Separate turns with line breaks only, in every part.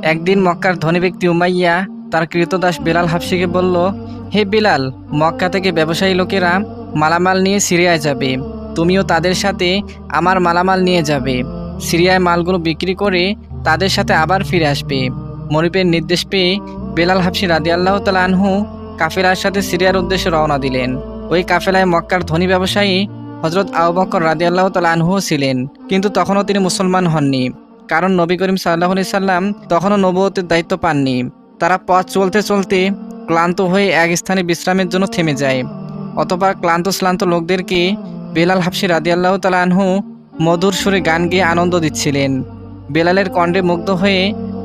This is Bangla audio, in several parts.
একদিন মক্কার ধনী ব্যক্তি উমাইয়া তার কৃতদাস বেলাল হাবশিকে বলল, হে বিলাল, মক্কা থেকে ব্যবসায়ী লোকেরা মালামাল নিয়ে সিরিয়ায় যাবে, তুমিও তাদের সাথে আমার মালামাল নিয়ে যাবে। সিরিয়ায় মালগুলো বিক্রি করে তাদের সাথে আবার ফিরে আসবে। মনিবের নির্দেশ পেয়ে বেলাল হাবশি রাদিয়াল্লাহু তাআলা আনহু কাফেলার সাথে সিরিয়ার উদ্দেশ্যে রওনা দিলেন। ওই কাফেলায় মক্কার ধনী ব্যবসায়ী হযরত আবু বকর রাদিয়াল্লাহু তাআলা আনহুও ছিলেন, কিন্তু তখনও তিনি মুসলমান হননি, কারণ নবী করিম সাল্লাল্লাহু আলাইহি সাল্লাম তখনও নবুয়তের দায়িত্ব পাননি। তারা পথ চলতে চলতে ক্লান্ত হয়ে এক স্থানে বিশ্রামের জন্য থেমে যায়। অতঃপর ক্লান্ত শ্লান্ত লোকদেরকে বেলাল হাবশি রাদিয়াল্লাহু তাআলা আনহু মধুর সুরে গান গেয়ে আনন্দ দিচ্ছিলেন। বেলালের কণ্ঠে মুগ্ধ হয়ে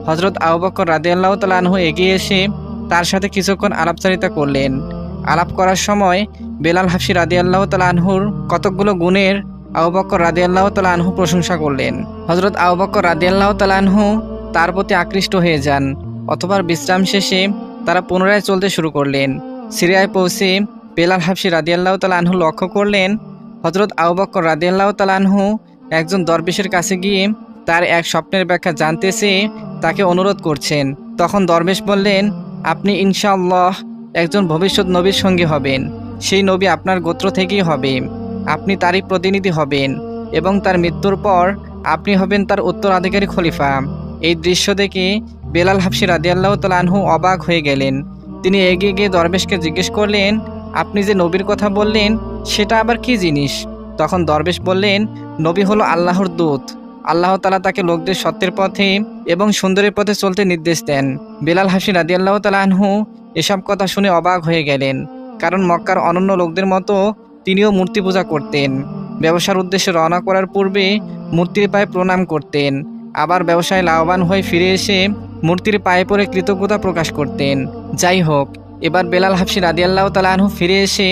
হযরত আবু বকর রাদিয়াল্লাহু তাআলা আনহু এগিয়ে এসে তার সাথে কিছুক্ষণ আলাপচারিতা করলেন। আলাপ করার সময় বেলাল হাবশি রাদিয়াল্লাহু তাআলা আনহুর কতকগুলো গুণের আবু বকর রাদিয়াল্লাহু তাআলা আনহু প্রশংসা করলেন। হযরত আবু বকর রাদিয়াল্লাহু তাআলা আনহু তার প্রতি আকৃষ্ট হয়ে যান। অতঃপর বিশ্রাম শেষে তারা পুনরায় চলতে শুরু করলেন। সিরিয়ায় পৌঁছে বেলাল হাবশি রাদিয়াল্লাহু তাআলা আনহু লক্ষ্য করলেন হযরত আবু বকর রাদিয়াল্লাহু তাআলা আনহু একজন দরবেশের কাছে গিয়ে তার এক স্বপ্নের ব্যাখ্যা জানতে চেয়ে তাকে অনুরোধ করছেন। তখন দরবেশ বললেন, আপনি ইনশাআল্লাহ একজন ভবিষ্যৎ নবীর সঙ্গী হবেন। সেই নবী আপনার গোত্র থেকেই হবে। আপনি তারই প্রতিনিধি হবেন এবং তার মৃত্যুর পর আপনি হবেন তার উত্তরাধিকারী খলিফা। এই দৃশ্য দেখে বেলাল হাবশি রাদিয়াল্লাহু তাআলা আনহু অবাক হয়ে গেলেন। তিনি এগিয়ে গিয়ে দরবেশকে জিজ্ঞেস করলেন, আপনি যে নবীর কথা বললেন সেটা আবার কি জিনিস? তখন দরবেশ বললেন, নবী হলো আল্লাহর দূত। আল্লাহ তাআলা তাকে লোকদের সত্যের পথে এবং সুন্দরের পথে চলতে নির্দেশ দেন। বেলাল হাবশি রাদিয়াল্লাহু তাআলা আনহু এসব কথা শুনে অবাক হয়ে গেলেন, কারণ মক্কার অনন্য লোকদের মতো তিনিও মূর্তি পূজা করতেন। ব্যবসার উদ্দেশ্যে রওনা করার পূর্বে মূর্তির পায়ে প্রণাম করতেন, আবার ব্যবসায় লাভবান হয়ে ফিরে এসে মূর্তির পায়ে পড়ে কৃতজ্ঞতা প্রকাশ করতেন। যাই হোক, এবার বেলাল হাবশি রাদিয়াল্লাহু তাআলা আনহু ফিরে এসে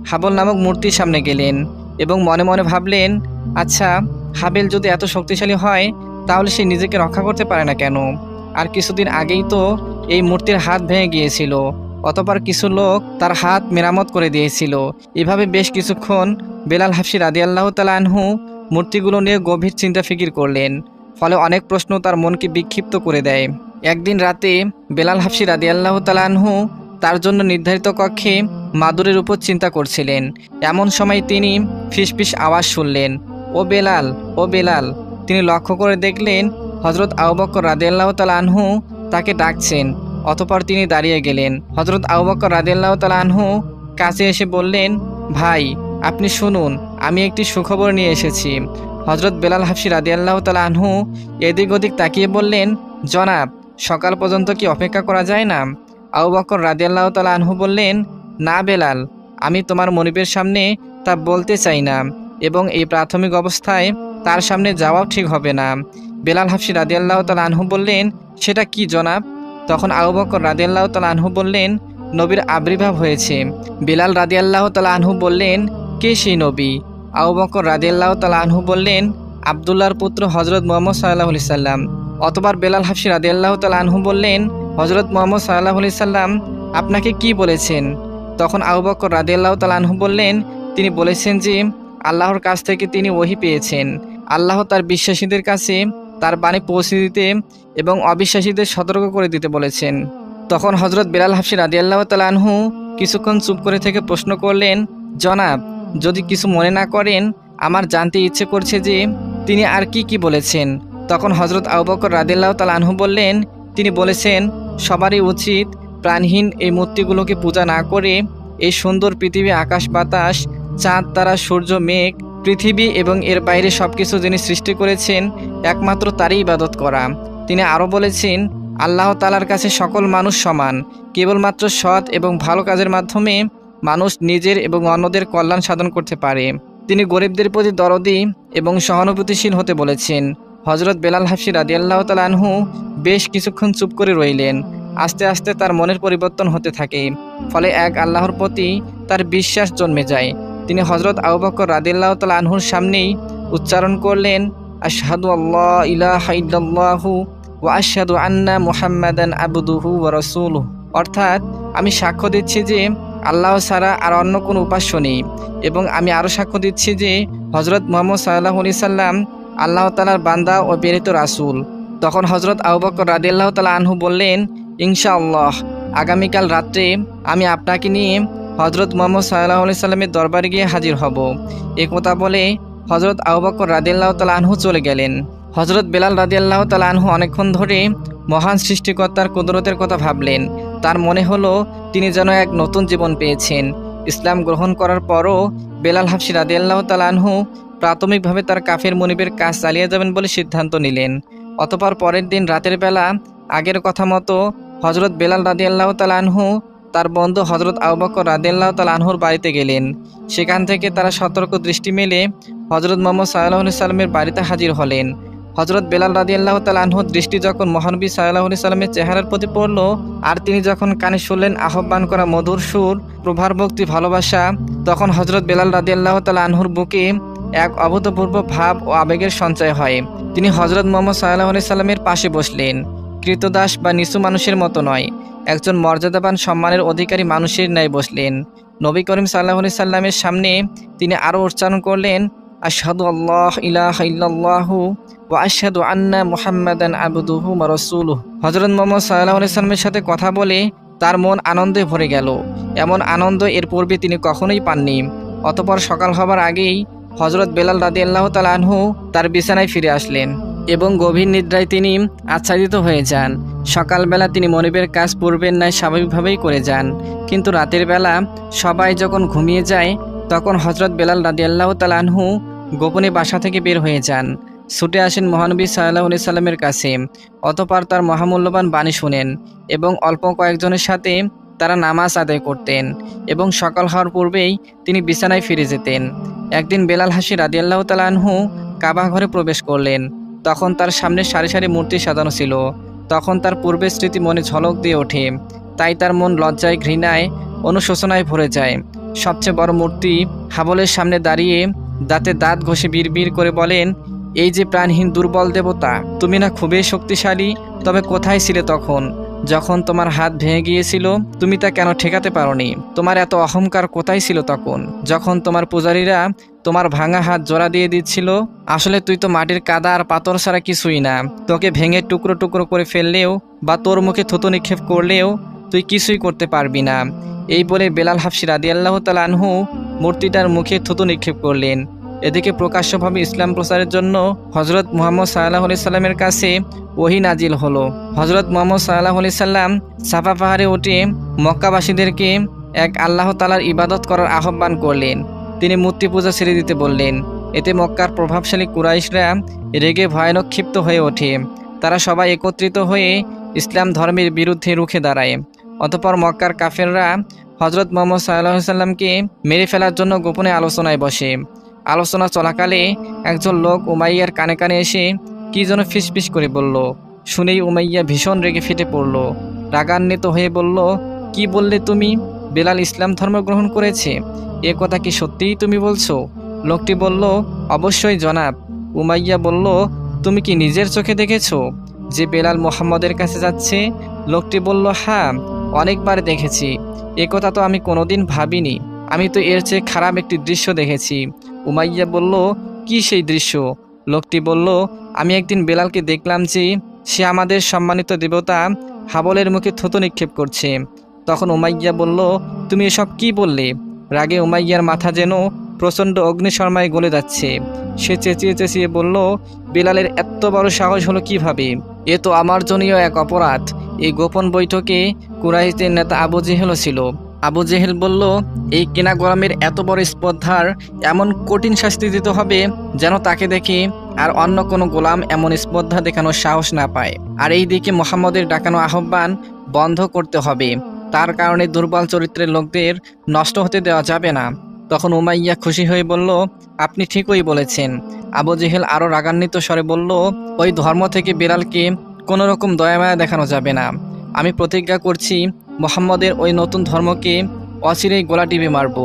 হাবল নামক মূর্তির সামনে গেলেন এবং মনে মনে ভাবলেন, আচ্ছা, হাবেল যদি এত শক্তিশালী হয় তাহলে সে নিজেকে রক্ষা করতে পারে না কেন? আর কিছুদিন আগেই তো এই মূর্তির হাত ভেঙে গিয়েছিল, অতঃপর কিছু লোক তার হাত মেরামত করে দিয়েছিল। এভাবে বেশ কিছুক্ষণ বেলাল হাবশি রাদিয়াল্লাহু তাআলা আনহু মূর্তিগুলো নিয়ে গভীর চিন্তা ফিকির করলেন। ফলে অনেক প্রশ্ন তার মনকে বিক্ষিপ্ত করে দেয়। একদিন রাতে বেলাল হাবশি রাদিয়াল্লাহু তাআলা আনহু তার জন্য নির্ধারিত কক্ষে মাদুরের উপর চিন্তা করছিলেন। এমন সময় তিনি ফিসফিস আওয়াজ শুনলেন, ও বেলাল, ও বেলাল। তিনি লক্ষ্য করে দেখলেন হযরত আবু বকর রাদিয়াল্লাহু তাআলা আনহু তাকে ডাকছেন। অতঃপর তিনি দাঁড়িয়ে গেলেন। হযরত আবু বকর রাদিয়াল্লাহু তাআলা আনহু কাছে এসে বললেন, ভাই, আপনি শুনুন, আমি একটি সুখবর নিয়ে এসেছি। হযরত বেলাল হাবশি রাদিয়াল্লাহু তাআলা আনহু এদিক ওদিক তাকিয়ে বললেন, জনাব, সকাল পর্যন্ত কি অপেক্ষা করা যায় না? আবু বকর রাদিয়াল্লাহু তাআলা আনহু বললেন, না বেলাল, আমি তোমার মনিবের সামনে তা বলতে চাই না এবং এই প্রাথমিক অবস্থায় তার সামনে যাওয়াও ঠিক হবে না। বেলাল হাবশি রাদিয়াল্লাহু তাআলা আনহু বললেন, সেটা কি জনাব? তখন আবু বকর রাদিয়াল্লাহু তাআলা আনহু বললেন, নবীর আবির্ভাব হয়েছে। বেলাল রাদিয়াল্লাহু তাআলা আনহু বললেন, কে সেই নবী? আবু বকর রাদিয়াল্লাহু তাআলা আনহু বললেন, আব্দুল্লাহর পুত্র হযরত মুহাম্মদ সাল্লাল্লাহু আলাইহি সাল্লাম। অতঃপর বেলাল হাবশি রাদিয়াল্লাহু তাআলা আনহু বললেন, হযরত মুহাম্মদ সাল্লাল্লাহু আলাইহি সাল্লাম আপনাকে কি বলেছেন? তখন আবু বকর রাদিয়াল্লাহু তাআলা আনহু বললেন, তিনি বলেছেন যে আল্লাহর কাছ থেকে তিনি ওহী পেয়েছেন। আল্লাহ তার বিশ্বাসীদের কাছে তার বাণী পৌঁছে দিতে এবং অবিশ্বাসীদের সতর্ক করে দিতে বলেছেন। তখন হযরত বেলাল হাবশি রাদিয়াল্লাহু তাআলা আনহু কিছুক্ষণ চুপ করে থেকে প্রশ্ন করলেন, জনাব, যদি কিছু মনে না করেন, আমার জানতে ইচ্ছে করছে যে তিনি আর কি কি বলেছেন। তখন হযরত আবু বকর রাদিয়াল্লাহু তাআলা আনহু বললেন, তিনি বলেছেন, সবারই উচিত প্রাণহীন এই মূর্তিগুলোকে পূজা না করে এই সুন্দর পৃথিবী, আকাশ বাতাস, চাঁদ তারা, সূর্য মেঘ, পৃথিবী এবং এর বাইরে সবকিছু যিনি সৃষ্টি করেছেন একমাত্র তারই ইবাদত করা। তিনি আরও বলেছেন, আল্লাহ তাআলার কাছে সকল মানুষ সমান। কেবলমাত্র সৎ এবং ভালো কাজের মাধ্যমে মানুষ নিজের এবং অন্যদের কল্যাণ সাধন করতে পারে। তিনি গরিবদের প্রতি দরদি এবং সহানুভূতিশীল হতে বলেছেন। হযরত বেলাল হাবশি রাদিয়াল্লাহু তাআলা আনহু বেশ কিছুক্ষণ চুপ করে রইলেন। আস্তে আস্তে তার মনের পরিবর্তন হতে থাকে। ফলে এক আল্লাহর প্রতি তার বিশ্বাস জন্মে যায়। তিনি হযরত আবু বকর রাদিয়াল্লাহু তাআলা আনহুর সামনেই উচ্চারণ করলেন, আশহাদু আল্লা ইলাহা ইল্লাল্লাহু ওয়া আশহাদু আন্না মুহাম্মাদান আবদুহু ওয়া রাসূলুহু। অর্থাৎ, আমি সাক্ষ্য দিচ্ছি যে আল্লাহ ছাড়া আর অন্য কোনো উপাস্য নেই এবং আমি আরও সাক্ষ্য দিচ্ছি যে হযরত মুহাম্মদ সাল্লাল্লাহু আলাইহি সাল্লাম আল্লাহ তাআলার বান্দা ও প্রেরিত রাসূল। তখন হজরত আবু বকর রাদিয়াল্লাহু তাআলা আনহু বললেন, ইনশাআল্লাহ আগামীকাল রাত্রে আমি আপনাকে নিয়ে হজরত মুহাম্মদ সাল্লাল্লাহু আলাইহি সাল্লামের দরবারে গিয়ে হাজির হব। এ কথা বলে হজরত আবু বকর রাদিয়াল্লাহু তাআলা আনহু চলে গেলেন। হজরত বেলাল রাদিয়াল্লাহু তাআলা আনহু অনেকক্ষণ ধরে মহান সৃষ্টিকর্তার কুদরতের কথা ভাবলেন। তার মনে হলো তিনি যেন এক নতুন জীবন পেয়েছেন। ইসলাম গ্রহণ করার পরও বেলাল হাবশী রাদিয়াল্লাহু তাআলা আনহু প্রাথমিকভাবে তার কাফের মনিবের কাজ চালিয়ে যাবেন বলে সিদ্ধান্ত নিলেন। অতঃপর পরের দিন রাতের বেলা আগের কথা মতো হজরত বেলাল রাদিয়াল্লাহু তাআলা আনহু তার বন্ধু হজরত আবু বকর রাদিয়াল্লাহু তাআলা আনহুর বাড়িতে গেলেন। সেখান থেকে তারা সতর্ক দৃষ্টি মেলে হজরত মুহাম্মদ সাল্লাল্লাহু আলাইহি সাল্লামের বাড়িতে হাজির হলেন। হজরত বেলাল রাদিয়াল্লাহু তাআলা আনহুর দৃষ্টি যখন মহানবী সাল্লাল্লাহু আলাইহি সাল্লামের চেহারার প্রতি পড়ল, আর তিনি যখন কানে শুনলেন আহ্বান করা মধুর সুর, প্রভার ভক্তি, ভালোবাসা, তখন হজরত বেলাল রাদিয়াল্লাহু তাআলা আনহুর বুকে এক অভূতপূর্ব ভাব ও আবেগের সঞ্চয় হয়। তিনি হজরত মুহাম্মদ সাল্লাল্লাহু আলাইহি সাল্লামের পাশে বসলেন। কৃতদাস বা নিচু মানুষের মতো নয়, একজন মর্যাদাবান সম্মানের অধিকারী মানুষের ন্যায় বসলেন। নবী করিম সাল্লাল্লাহু আলাইহি সাল্লামের সামনে তিনি আরও উচ্চারণ করলেন, আশহাদু আল্লাহ ইলাহা ইল্লাল্লাহু ওয়া আশহাদু আন্না মুহাম্মাদান আবদুহু ওয়া রাসূলুহু। হযরত মুহাম্মদ সাল্লাল্লাহু আলাইহি সাল্লামের সাথে কথা বলে তার মন আনন্দে ভরে গেল। এমন আনন্দ এর পূর্বে তিনি কখনোই পাননি। অতঃপর সকাল হবার আগেই হযরত বেলাল রাদিয়াল্লাহু তাআলা আনহু তার বিছানায় ফিরে আসলেন এবং গভীর নিদ্রায় তিনি আচ্ছাদিত হয়ে যান। সকালবেলা তিনি মনিবের কাজ পূর্বের ন্যায় স্বাভাবিকভাবেই করে যান। কিন্তু রাতের বেলা সবাই যখন ঘুমিয়ে যায় তখন হযরত বেলাল রাদিয়াল্লাহু তাআলা আনহু গোপনে বাসা থেকে বের হয়ে যান। ছুটে আসেন মহানবী সাল্লাল্লাহু আলাইহি সাল্লামের কাছে। অতঃপর তার মহামূল্যবান বাণী শুনেন এবং অল্প কয়েকজনের সাথে তারা নামাজ আদায় করতেন এবং সকাল হওয়ার পূর্বেই তিনি বিছানায় ফিরে যেতেন। একদিন বেলাল হাবশী রাদিয়াল্লাহু তাআলা আনহু কাবা ঘরে প্রবেশ করলেন। তখন তার সামনে সারি সারি মূর্তি সাজানো ছিল। তখন তার পূর্বের স্মৃতি মনে ঝলক দিয়ে ওঠে। তাই তার মন লজ্জায়, ঘৃণায়, অনুশোচনায় ভরে যায়। সবচেয়ে বড় মূর্তি হাবলের সামনে দাঁড়িয়ে দাঁতে দাঁত ঘষে বিড়বিড় করে বলেন, এই যে প্রাণহীন দুর্বল দেবতা, তুমি না খুবই শক্তিশালী? তবে কোথায় ছিলে তখন যখন তোমার হাত ভেঙে গিয়েছিল? তুমি তা কেন ঠেকাতে পারোনি? তোমার এত অহংকার কোথায় ছিল তখন যখন তোমার পূজারীরা তোমার ভাঙা হাত জোড়া দিয়ে দিচ্ছিল? আসলে তুই তো মাটির কাদা আর পাথর ছাড়া কিছুই না। তোকে ভেঙে টুকরো টুকরো করে ফেললেও বা তোর মুখে থুতু নিক্ষেপ করলেও তুই কিছুই করতে পারবি না। এই বলে বেলাল হাবশী রাদিয়াল্লাহু তাআলা আনহু মূর্তিটার মুখে থুতু নিক্ষেপ করলেন। এদিকে প্রকাশ্যভাবে ইসলাম প্রচারের জন্য হজরত মুহাম্মদ সাল্লাল্লাহু আলাইহি সাল্লামের কাছে ওহী নাজিল হলো। হজরত মুহাম্মদ সাল্লাল্লাহু আলাইহি সাল্লাম সাফা পাহাড়ে উঠে মক্কাবাসীদেরকে এক আল্লাহ তাআলার ইবাদত করার আহ্বান করলেন। তিনি মূর্তি পূজা ছেড়ে দিতে বললেন। এতে মক্কার প্রভাবশালী কুরাইশরা রেগে ভয়ানক ক্ষিপ্ত হয়ে ওঠে। তারা সবাই একত্রিত হয়ে ইসলাম ধর্মের বিরুদ্ধে রুখে দাঁড়ায়। অতঃপর মক্কার কাফেররা হজরত মুহাম্মদ সাল্লাল্লাহু আলাইহি সাল্লামকে মেরে ফেলার জন্য গোপনে আলোচনায় বসে। আলোচনা চলাকালে একজন লোক উমাইয়ার কানে কানে এসে কি যেন ফিসফিস করে বলল। শুনেই উমাইয়া ভীষণ রেগে ফেটে পড়ল। রাগান্বিত হয়ে বলল, কি বললে তুমি? বেলাল ইসলাম ধর্ম গ্রহণ করেছে, এ কথা কি সত্যিই তুমি বলছো? লোকটি বলল, অবশ্যই জনাব। উমাইয়া বলল, তুমি কি নিজের চোখে দেখেছো যে বেলাল মুহাম্মদের কাছে যাচ্ছে? লোকটি বলল, হ্যাঁ, অনেকবার দেখেছি। এ কথা তো আমি কোনোদিন ভাবিনি। আমি তো এর চেয়ে খারাপ একটি দৃশ্য দেখেছি। উমাইয়া বলল, কি সেই দৃশ্য? লোকটি বলল, আমি একদিন বেলালকে দেখলাম যে সে আমাদের সম্মানিত দেবতা হাবলের মুখে থুতু নিক্ষেপ করছে। তখন উমাইয়া বলল, তুমি এসব কি বললে? রাগে উমাইয়ার মাথা যেন প্রচণ্ড অগ্নিশর্মায় গলে যাচ্ছে। সে চেঁচিয়ে চেঁচিয়ে বলল, বেলালের এত বড় সাহস হলো কিভাবে? এ তো আমার জন্যও এক অপরাধ। এই গোপন বৈঠকে কুরাইশদের নেতা আবু জেহেলও ছিল। আবু জেহেল বলল, এই কেনা গোলামের এত বড় স্পর্ধার এমন কঠিন শাস্তি দিতে হবে যেন তাকে দেখে আর অন্য কোনো গোলাম এমন স্পর্ধা দেখানোর সাহস না পায়। আর এই দিকে মুহাম্মদের ডাকানো আহ্বান বন্ধ করতে হবে। তার কারণে দুর্বল চরিত্রের লোকদের নষ্ট হতে দেওয়া যাবে না। তখন উমাইয়া খুশি হয়ে বলল, আপনি ঠিকই বলেছেন। আবু জেহেল আরও রাগান্বিত স্বরে বলল, ওই ধর্ম থেকে বেলালকে কোনো রকম দয়ামায়া দেখানো যাবে না। আমি প্রতিজ্ঞা করছি মুহাম্মদের ওই নতুন ধর্মকে অচিরেই গলা টিপে মারব।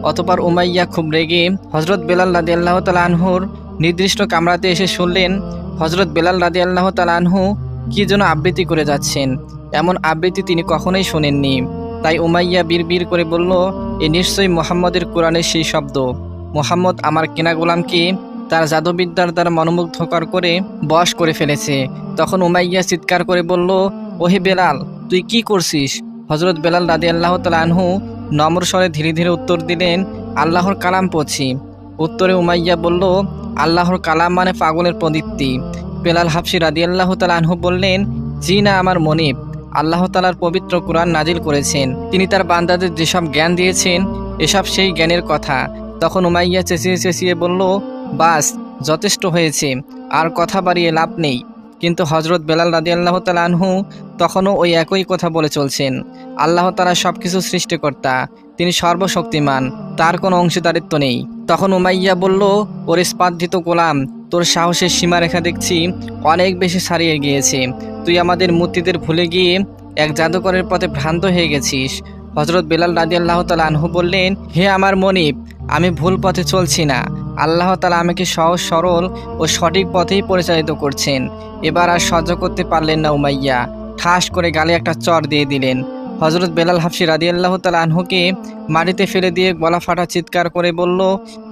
অতঃপর উমাইয়া খুব রেগে হজরত বেলাল রাদিয়াল্লাহু তাআলা আনহুর নির্দিষ্ট কামরাতে এসে শুনলেন হজরত বেলাল রাদিয়াল্লাহু তাআলা আনহু কি যেন আবৃত্তি করে যাচ্ছেন। এমন আবৃত্তি তিনি কখনোই শোনেননি। তাই উমাইয়া বিড়বিড় করে বলল, এ নিশ্চয়ই মুহাম্মদের কোরআনের সেই শব্দ। মুহাম্মদ আমার কেনা গোলামকে তার জাদুবিদ্যার দ্বারা মনোমুগ্ধকর করে বশ করে ফেলেছে। তখন উমাইয়া চিৎকার করে বলল, ওহে বেলাল, তুই কি করছিস? হজরত বেলাল রাদিয়াল্লাহু তাআলা আনহু নম্র স্বরে ধীরে ধীরে উত্তর দিলেন, আল্লাহর কালাম পড়ছি। উত্তরে উমাইয়া বলল, আল্লাহর কালাম মানে পাগলের প্রদীপ্তি। বেলাল হাবশী রাদিয়াল্লাহু তাআলা আনহু বললেন, জি না আমার মনিব, আল্লাহ তাআলার পবিত্র কুরআন নাজিল করেছেন। তিনি তার বান্দাদের যেসব জ্ঞান দিয়েছেন এসব সেই জ্ঞানের কথা। তখন উমাইয়া চেঁচিয়ে চেঁচিয়ে বলল, বাস, যথেষ্ট হয়েছে, আর কথা বাড়িয়ে লাভ নেই। কিন্তু হজরত বেলাল রাদিয়াল্লাহু তাআলা আনহু তখনও ওই একই কথা বলে চলছেন। আল্লাহ তাআলা সবকিছু সৃষ্টিকর্তা, তিনি সর্বশক্তিমান, তার কোনো অংশীদারিত্ব নেই। তখন উমাইয়া বলল, ওর স্পার্ধিত গোলাম, তোর সাহসের সীমারেখা দেখছি অনেক বেশি ছাড়িয়ে গিয়েছে। তুই আমাদের মূর্তিদের ভুলে গিয়ে এক জাদুকরের পথে ভ্রান্ত হয়ে গেছিস। হজরত বেলাল রাদিয়াল্লাহু তাআলা আনহু বললেন, হে আমার মনিব, আমি ভুল পথে চলছি না। আল্লাহ তাআলা আমাকে সহজ সরল ও সঠিক পথেই পরিচালিত করছেন। এবার আর সহ্য করতে পারলেন না উমাইয়া, ঠাস করে গালে একটা চর দিয়ে দিলেন। হজরত বেলাল হাবশী রাদিয়াল্লাহু তাআলা আনহুকে মাটিতে ফেলে দিয়ে গলা ফাটা চিৎকার করে বলল,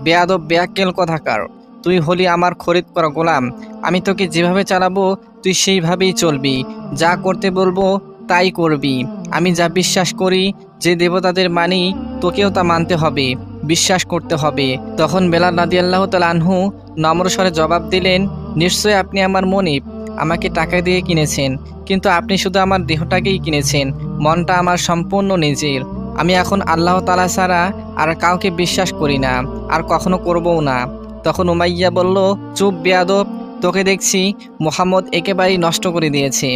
বেয়াদব বেয়াক্কেল কথাকার, তুই হলি আমার খরিদ করা গোলাম। আমি তোকে যেভাবে চালাবো তুই সেইভাবেই চলবি, যা করতে বলবো তাই করবি। আমি যা বিশ্বাস করি, যে দেবতাদের মানি, তোকেও তা মানতে হবে, বিশ্বাস করতে হবে। তখন বেলাল রাদিয়াল্লাহু তাআলা আনহু নম্র স্বরে জবাব দিলেন, নিশ্চয় আপনি আমার মনিব, আমাকে টাকা দিয়ে কিনেছেন, কিন্তু আপনি শুধু আমার দেহটাকেই কিনেছেন, মনটা আমার সম্পূর্ণ নিজের। আমি এখন আল্লাহ তাআলা ছাড়া আর কাউকে বিশ্বাস করি না, আর কখনো করবও না। তখন উমাইয়া বলল, চুপ বেয়াদব, তোকে দেখছি মুহাম্মদ একেবারেই নষ্ট করে দিয়েছে।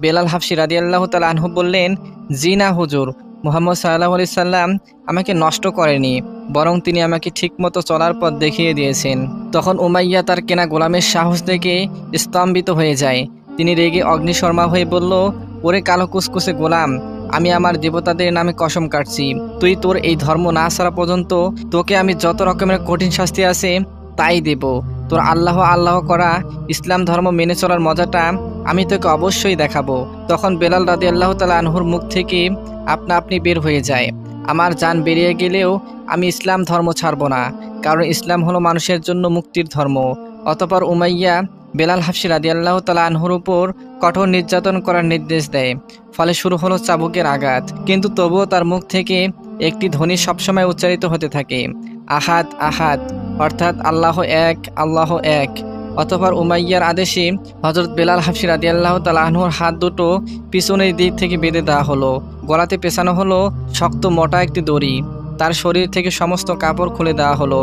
বেলাল হাবশী রাদিয়াল্লাহু তাআলা আনহু বললেন, জি না হুজুর, মুহাম্মদ সাল্লাল্লাহু আলাইহি সাল্লাম আমাকে নষ্ট করেনি, বরং তিনি আমাকে ঠিকমতো চলার পথ দেখিয়ে দিয়েছেন। তখন উমাইয়া তার কেনা গোলামের সাহস দেখে স্তম্ভিত হয়ে যায়। তিনি রেগে অগ্নিশর্মা হয়ে বলল, ওরে কালো কুসকুসে গোলাম, আমি আমার দেবতাদের নামে কসম কাটছি, তুই তোর এই ধর্ম না ছাড়া পর্যন্ত তোকে আমি যত রকমের কঠিন শাস্তি আছে তাই দেব। তোর আল্লাহ আল্লাহ করা ইসলাম ধর্ম মেনে চলার মজাটা আমি তোকে অবশ্যই দেখাবো। তখন বেলাল রাদিয়াল্লাহু তাআলা আনহুর মুখ থেকে আপনা আপনি বের হয়ে যায়, আমার জান বেরিয়ে গেলেও আমি ইসলাম ধর্ম ছাড়ব না, কারণ ইসলাম হলো মানুষের জন্য মুক্তির ধর্ম। অতঃপর উমাইয়া বেলাল হাবশী রাদিয়াল্লাহু তাআলা আনহুর উপর কঠোর নির্যাতন করার নির্দেশ দেয়। ফলে শুরু হলো চাবুকের আঘাত, কিন্তু তবুও তার মুখ থেকে একটি ধ্বনি সবসময় উচ্চারিত হতে থাকে, আহাদ আহাদ, অর্থাৎ আল্লাহ এক, আল্লাহ এক। অতঃপর উমাইয়ার আদেশে হযরত বেলাল হাবশী রাদিয়াল্লাহু তাআলা আনহুর হাত দুটো পিছনের দিক থেকে বেঁধে দেওয়া হলো, গলাতে পেঁচানো হলো শক্ত মোটা একটি দড়ি, তার শরীর থেকে সমস্ত কাপড় খুলে দেওয়া হলো।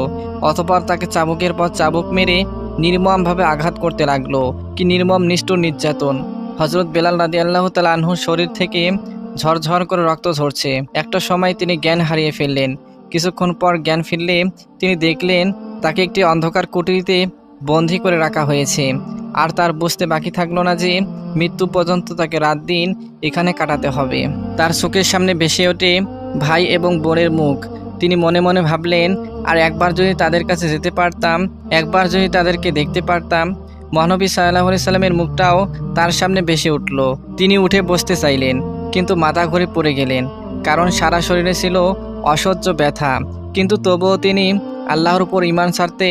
অতঃপর তাকে চাবুকের পর চাবুক মেরে নির্মমভাবে আঘাত করতে লাগলো। কি নির্মম নিষ্ঠুর নির্যাতন! হযরত বেলাল রাদিয়াল্লাহু তাআলা আনহুর শরীর থেকে ঝরঝর করে রক্ত ঝরছে। একটা সময় তিনি জ্ঞান হারিয়ে ফেললেন। কিছুক্ষণ পর জ্ঞান ফিরলে তিনি দেখলেন তাকে একটি অন্ধকার কুঠরিতে বন্দী করে রাখা হয়েছে। আর তার বুঝতে বাকি থাকলো না যে মৃত্যু পর্যন্ত তাকে রাত দিন এখানে কাটাতে হবে। তার চোখের সামনে ভেসে ওঠে ভাই এবং বোনের মুখ। তিনি মনে মনে ভাবলেন, আর একবার যদি তাদের কাছে যেতে পারতাম, একবার যদি তাদেরকে দেখতে পারতাম। মহানবী সাল্লাল্লাহু আলাইহি সাল্লামের মুখটাও তার সামনে ভেসে উঠল। তিনি উঠে বসতে চাইলেন, কিন্তু মাথা ঘুরে পড়ে গেলেন, কারণ সারা শরীরে ছিল অসহ্য ব্যথা। কিন্তু তবুও তিনি আল্লাহর উপর ঈমান ছাড়তে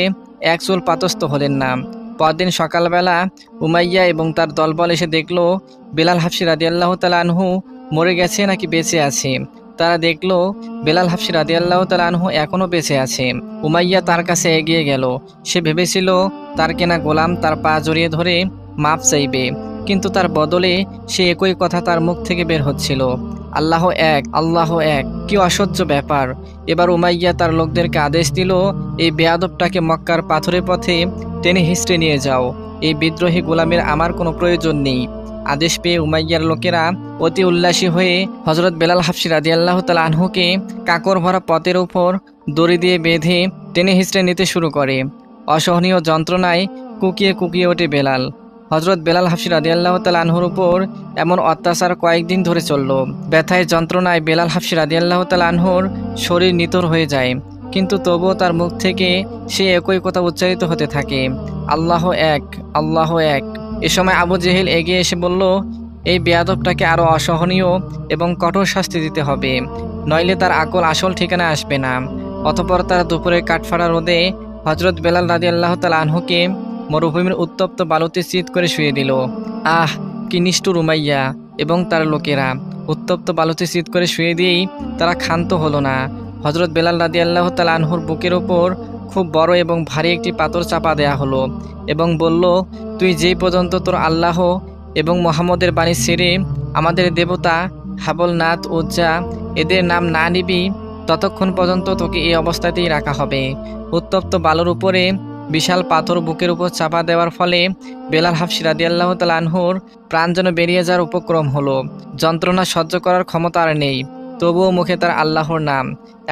এক চুল পাতস্থ হলেন না। পরদিন সকালবেলা উমাইয়া এবং তার দলবল এসে দেখল বেলাল হাবশী রাদিয়াল্লাহু তাআলা আনহু মরে গেছে নাকি বেঁচে আছে। তারা দেখল বেলাল হাবশী রাদিয়াল্লাহু তাআলা আনহু এখনও বেঁচে আছে। উমাইয়া তার কাছে এগিয়ে গেল। সে ভেবেছিল তার কেনা গোলাম তার পা জড়িয়ে ধরে মাপ চাইবে, কিন্তু তার বদলে সে একই কথা তার মুখ থেকে বের হচ্ছিল, আল্লাহ এক, আল্লাহ এক। কি অসহ্য ব্যাপার! এবার উমাইয়া তার লোকদেরকে আদেশ দিল, এই বেয়াদবটাকে মক্কার পাথরের পথে টেনে হিঁচড়ে নিয়ে যাও। এই বিদ্রোহী গোলামের আমার কোনো প্রয়োজন নেই। আদেশ পেয়ে উমাইয়ার লোকেরা অতি উল্লাসী হয়ে হযরত বেলাল হাবশী রাদিয়াল্লাহু তাআলা আনহুকে কাকর ভরা পথের উপর দড়ি দিয়ে বেঁধে টেনে হিঁচড়ে নিতে শুরু করে। অসহনীয় যন্ত্রণায় কুকিয়ে কুকিয়ে ওঠে বেলাল। হযরত বেলাল হাবশী রাদিয়াল্লাহু তাআলা আনহুর উপর এমন অত্যাচার কয়েকদিন ধরে চলল। ব্যথায় যন্ত্রণায় বেলাল হাবশী রাদিয়াল্লাহু তাআলা আনহুর শরীর নিথর হয়ে যায়, কিন্তু তবুও তার মুখ থেকে সে একই কথা উচ্চারিত হতে থাকে, আল্লাহ এক, আল্লাহ এক। এ সময় আবু জেহেল এগিয়ে এসে বলল, এই বেয়াদবটাকে আরও অসহনীয় এবং কঠোর শাস্তি দিতে হবে, নইলে তার আসল ঠিকানা আসবে না। অতঃপর তারা দুপুরে কাঠফাড়া রোদে হজরত বেলাল রাদিয়াল্লাহু তাআলা আনহুকে মরুভূমির উত্তপ্ত বালুতে চিৎ করে শুয়ে দিল। আহ, কি নিষ্ঠুর উমাইয়া এবং তার লোকেরা! উত্তপ্ত বালুতে চিৎ করে শুয়ে দিয়েই তারা ক্ষান্ত হলো না। হজরত বেলাল রাদিয়াল্লাহু তাআলা আনহুর বুকের ওপর খুব বড় এবং ভারী একটি পাথর চাপা দেয়া হলো এবং বলল, তুই যেই পর্যন্ত তোর আল্লাহ এবং মুহাম্মদের বাণী ছেড়ে আমাদের দেবতা হাবল, নাত, উজ্জা এদের নাম না নিবি, ততক্ষণ পর্যন্ত তোকে এই অবস্থাতেই রাখা হবে। উত্তপ্ত বালুর উপরে বিশাল পাথর বুকের উপর চাপা দেওয়ার ফলে বেলাল হাবশী রাদিয়াল্লাহু তাআলা আনহুর প্রাণ যেন বেরিয়ে যাওয়ার উপক্রম হলো। যন্ত্রণা সহ্য করার ক্ষমতা আর নেই, তবুও মুখে তার আল্লাহর নাম।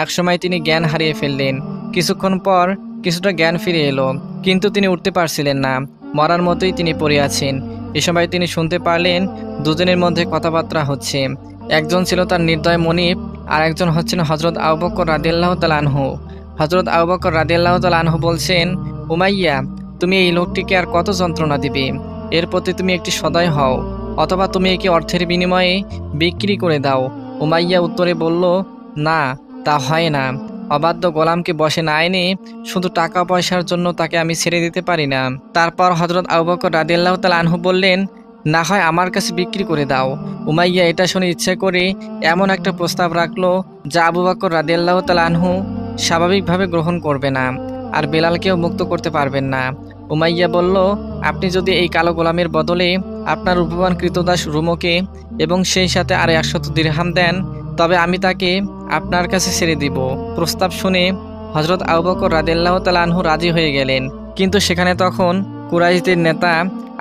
একসময় তিনি জ্ঞান হারিয়ে ফেললেন। কিছুক্ষণ পর কিছুটা জ্ঞান ফিরে এলো, কিন্তু তিনি উঠতে পারছিলেন না। মরার মতোই তিনি পড়ে আছেন। এ সময় তিনি শুনতে পারলেন দুজনের মধ্যে কথাবার্তা হচ্ছে। একজন ছিল তার নির্দয় মনিব, আর একজন হচ্ছেন হজরত আবু বকর রাদিয়াল্লাহু তাআলা আনহু। হজরত আবু বকর রাদিয়াল্লাহু তাআলা আনহু বলছেন, উমাইয়া, তুমি এই লোকটিকে আর কত যন্ত্রণা দিবে? এর প্রতি তুমি একটি সদয় হও, অথবা তুমি একে অর্থের বিনিময়ে বিক্রি করে দাও। উমাইয়া উত্তরে বলল, না, তা হয় না। অবাধ্য গোলামকে বশে না এনে শুধু টাকা পয়সার জন্য তাকে আমি ছেড়ে দিতে পারি না। তারপর হজরত আবু বকর রাদিয়াল্লাহু তাআলা আনহু বললেন, না হয় আমার কাছে বিক্রি করে দাও। উমাইয়া এটা শুনে ইচ্ছে করে এমন একটা প্রস্তাব রাখলো যা আবু বকর রাদিয়াল্লাহু তাআলা আনহু স্বাভাবিকভাবে গ্রহণ করবে না, আর বেলালকেও মুক্ত করতে পারবেন না। উমাইয়া বলল, আপনি যদি এই কালো গোলামের বদলে আপনার রূপবান কৃতদাস রুমকে এবং সেই সাথে আর 100 দিরহাম দেন, তবে আমি তাকে আপনার কাছে ছেড়ে দিব। প্রস্তাব শুনে হজরত আবু বকর রাদিয়াল্লাহু তাআলা আনহু রাজি হয়ে গেলেন। কিন্তু সেখানে তখন কুরাইশদের নেতা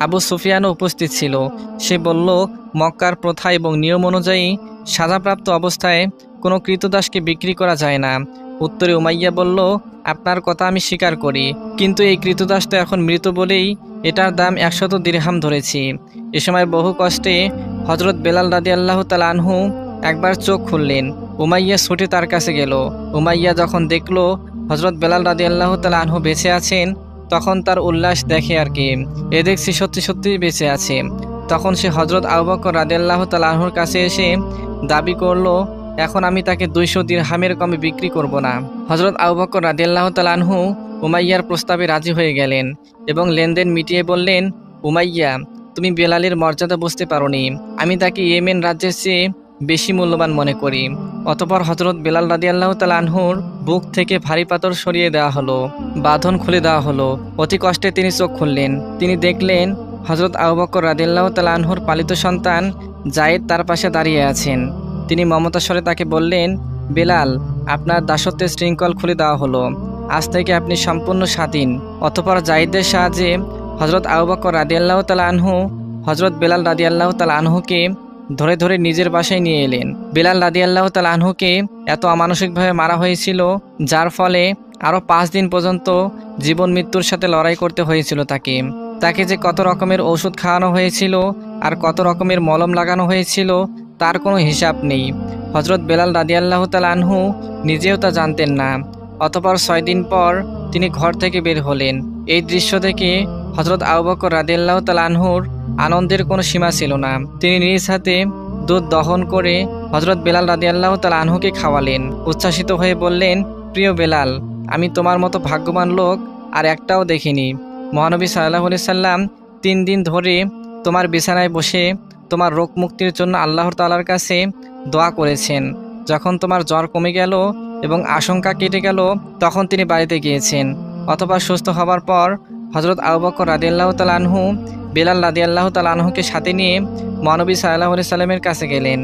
আবু সুফিয়ানও উপস্থিত ছিল। সে বলল, মক্কার প্রথা এবং নিয়ম অনুযায়ী সাজাপ্রাপ্ত অবস্থায় কোনো কৃতদাসকে বিক্রি করা যায় না। উত্তরে উমাইয়া বলল, আপনার কথা আমি স্বীকার করি, কিন্তু এই কৃতদাস তো এখন মৃত বলেই এটার দাম 100 দিরহাম ধরেছি। এ সময় বহু কষ্টে হজরত বেলাল রাদিয়াল্লাহু তাআলা আনহু একবার চোখ খুললেন। উমাইয়া ছুটে তার কাছে গেল। উমাইয়া যখন দেখল হজরত বেলাল রাদিয়াল্লাহু তাআলা আনহু বেঁচে আছেন, তখন তার উল্লাস দেখে আর কি, এ দেখছি সত্যি সত্যি বেঁচে আছে। তখন সে হজরত আবু বকর রাদিয়াল্লাহু তাআলা আনহুর কাছে এসে দাবি করলো, এখন আমি তাকে 200 দিরহামের কমে বিক্রি করব না। হজরত আবু বকর রাদিয়াল্লাহু তাআলা আনহু উমাইয়ার প্রস্তাবে রাজি হয়ে গেলেন এবং লেনদেন মিটিয়ে বললেন, উমাইয়া, তুমি বেলালের মর্যাদা বুঝতে পারোনি। আমি তাকে ইয়েমেন রাজ্যের চেয়ে বেশি মূল্যবান মনে করি। অতঃপর হজরত বেলাল রাদিয়াল্লাহু তাআলা আনহুর বুক থেকে ভারী পাথর সরিয়ে দেওয়া হলো, বাঁধন খুলে দেওয়া হলো। অতি কষ্টে তিনি চোখ খুললেন। তিনি দেখলেন হজরত আবু বকর রাদিয়াল্লাহু তাআলা আনহুর পালিত সন্তান যায়েদ তার পাশে দাঁড়িয়ে আছেন। তিনি মমতা স্বরে তাকে বললেন, বেলাল, আপনার দাসত্বের শৃঙ্খল খুলে দেওয়া হলো, আজ থেকে আপনি সম্পূর্ণ স্বাধীন। অতঃপর জায়েদের সাহায্যে হজরত আবু বকর রাদিয়াল্লাহু তাআলা আনহু হজরত বেলাল রাদিয়াল্লাহু তাআলা আনহুকে ধরে ধরে নিজের বাসায় নিয়ে এলেন। বেলাল রাদিয়াল্লাহু তাআলা আনহুকে এত অমানসিকভাবে মারা হয়েছিল, যার ফলে আরও 5 দিন পর্যন্ত জীবন মৃত্যুর সাথে লড়াই করতে হয়েছিল তাকে যে কত রকমের ওষুধ খাওয়ানো হয়েছিল আর কত রকমের মলম লাগানো হয়েছিল তার কোনো হিসাব নেই। হজরত বেলাল রাদিয়াল্লাহু তাআলা আনহু নিজেও তা জানতেন না। অতঃপর 6 দিন পর তিনি ঘর থেকে বের হলেন। এই দৃশ্য দেখে হজরত আবু বকর রাদিয়াল্লাহু তাআলা আনহুর আনন্দের কোনো সীমা ছিল না। তিনি নিজ হাতে দুধ দহন করে হজরত বেলাল রাদিয়াল্লাহু তাআলা আনহুকে খাওয়ালেন। উচ্ছ্বাসিত হয়ে বললেন, প্রিয় বেলাল, আমি তোমার মতো ভাগ্যবান লোক আর একটাও দেখিনি। মহানবী সাল্লাল্লাহু আলাইহি সাল্লাম 3 দিন ধরে তোমার বিছানায় বসে তোমার রোগ মুক্তির জন্য আল্লাহর তাআলার কাছে দোয়া করেছেন। যখন তোমার জ্বর কমে গেল এবং আশঙ্কা কেটে গেল, তখন তিনি বাড়িতে গিয়েছেন। অথবা সুস্থ হবার পর হজরত আবু বকর রাদিয়াল্লাহু তাআলা আনহু বেলাল রাদিয়াল্লাহু তাআলা আনহুকে সাথে নিয়ে মহানবী সাল্লাল্লাহু আলাইহি সাল্লামের কাছে গেলেন।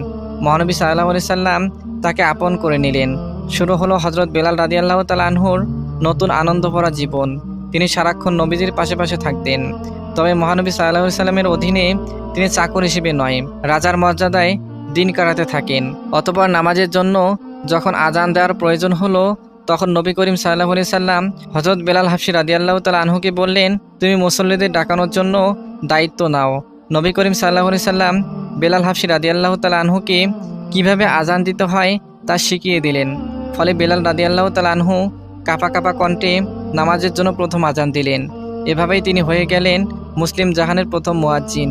মহানবী সাল্লাল্লাহু আলাইহি সাল্লাম তাকে আপন করে নিলেন। শুরু হলো হজরত বেলাল রাদিয়াল্লাহু তাআলা আনহুর নতুন আনন্দ ভরা জীবন। তিনি সারাক্ষণ নবীজির পাশে পাশে থাকতেন। তবে মহানবী সাল্লাল্লাহু আলাইহি সাল্লামের অধীনে তিনি চাকর হিসেবে নয়, রাজার মর্যাদায় দিন কাটাতে থাকেন। অতঃপর নামাজের জন্য যখন আজান দেওয়ার প্রয়োজন হলো, তখন নবী করিম সাল্লাল্লাহু আলাইহি সাল্লাম হযরত বেলাল হাবশী রাদিয়াল্লাহু তাআলা আনহুকে বললেন, তুমি মুসল্লিদের ডাকানোর জন্য দায়িত্ব নাও। নবী করিম সাল্লাল্লাহু আলাইহি সাল্লাম বেলাল হাবশী রাদিয়াল্লাহু তাআলা আনহুকে কিভাবে আজান দিতে হয় তা শিখিয়ে দিলেন। ফলে বেলাল রাদিয়াল্লাহু তাআলা আনহু কাঁপা কাঁপা কণ্ঠে নামাজের জন্য প্রথম আজান দিলেন। এভাবেই তিনি হয়ে গেলেন মুসলিম জাহানের প্রথম মুয়াজ্জিন।